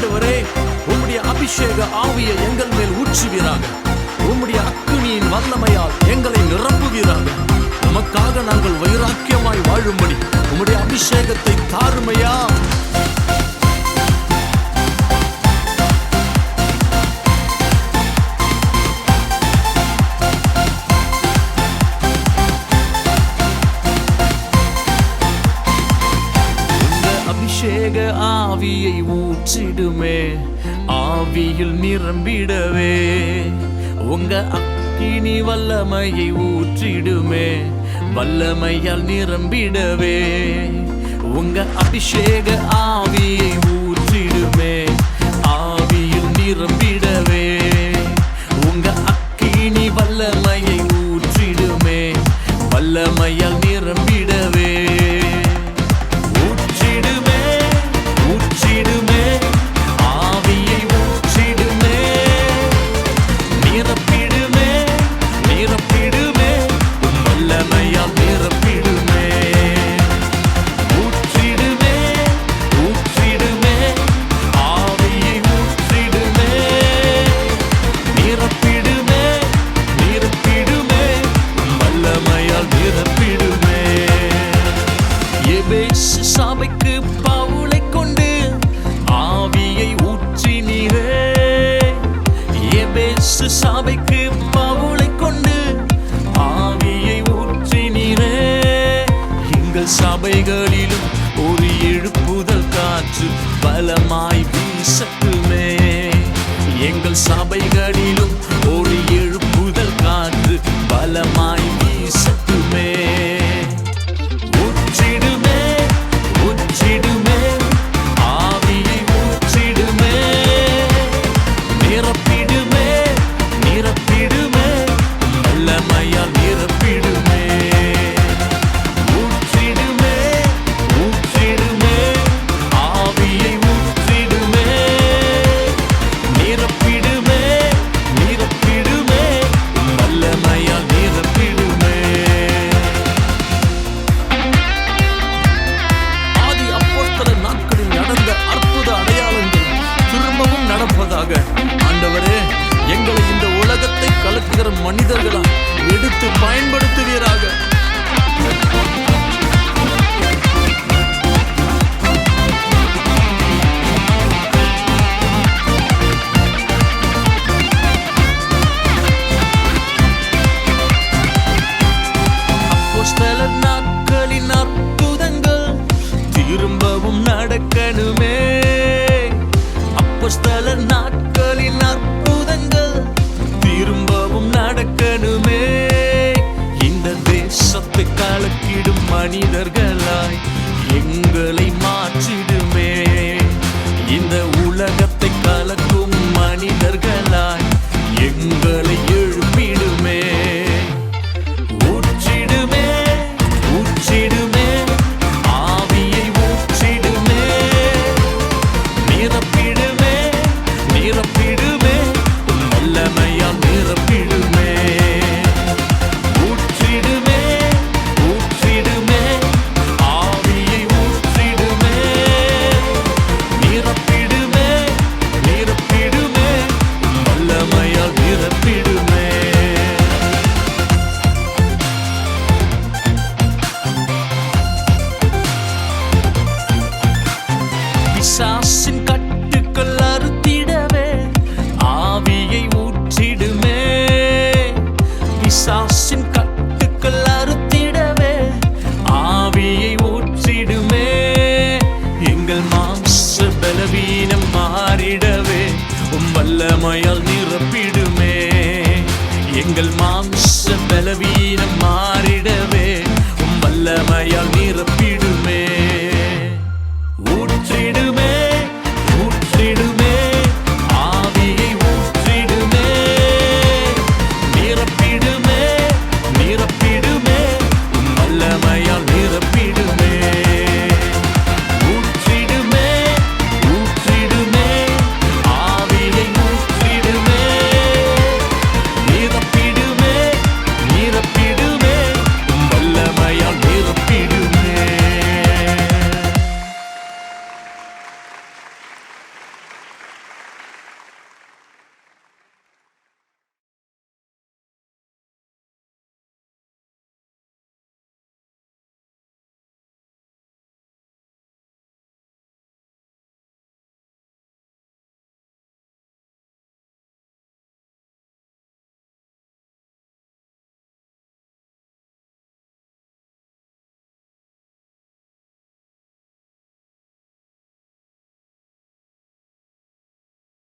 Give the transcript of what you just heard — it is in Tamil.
ஆண்டவரே, உம்முடைய அபிஷேக ஆவியை எங்கள் மேல் ஊற்றுவீராக. உம்முடைய அக்கினியின் வல்லமையால் எங்களை நிரப்புவீராக. உமக்காக நாங்கள் வைராக்கியமாய் வாழும்படி உம்முடைய அபிஷேகத்தை தாருமையா. அபிஷேக ஆவியை ஊற்றிடுமே, ஆவியில் நிரம்பிடவே. உங்க அக்கினி வல்லமையை ஊற்றிடுமே, வல்லமையால் நிரம்பிடவே. உங்க அபிஷேக ஆவியை ஊற்றிடுமே, ஆவியில் நிரம்பிடவே. உங்க அக்கினி வல்லமையை ஊற்றிடுமே, வல்லமையால் நிரம்பிடவே. சபைக்கு பவுலை கொண்டு ஆவியை ஊற்றினீரே. எபேசு சபைக்கு பவுலை கொண்டு ஆவியை ஊற்றினீரே. எங்கள் சபைகளிலும் ஒரு எழுப்புதல் காற்று பலமாய் வீசட்டுமே. எங்கள் சபைகளிலும் ஒரு எழுப்புதல் காற்று பலமாய் வீசட்டுமே. ஆண்டவரே, எங்களை இந்த உலகத்தை கலக்குகிற மனிதர்களா எடுத்து பயன்படுத்துவீராக. அப்போஸ்தலர் நாட்களின் அற்புதங்கள் திரும்பவும் நடக்கணுமே. அப்போஸ்தலர் நாட்களின் அற்புதங்கள் திரும்பவும் நடக்கணுமே. இந்த தேசத்தை கலக்கிடும் மனிதர்களாய் எங்களை மாற்றி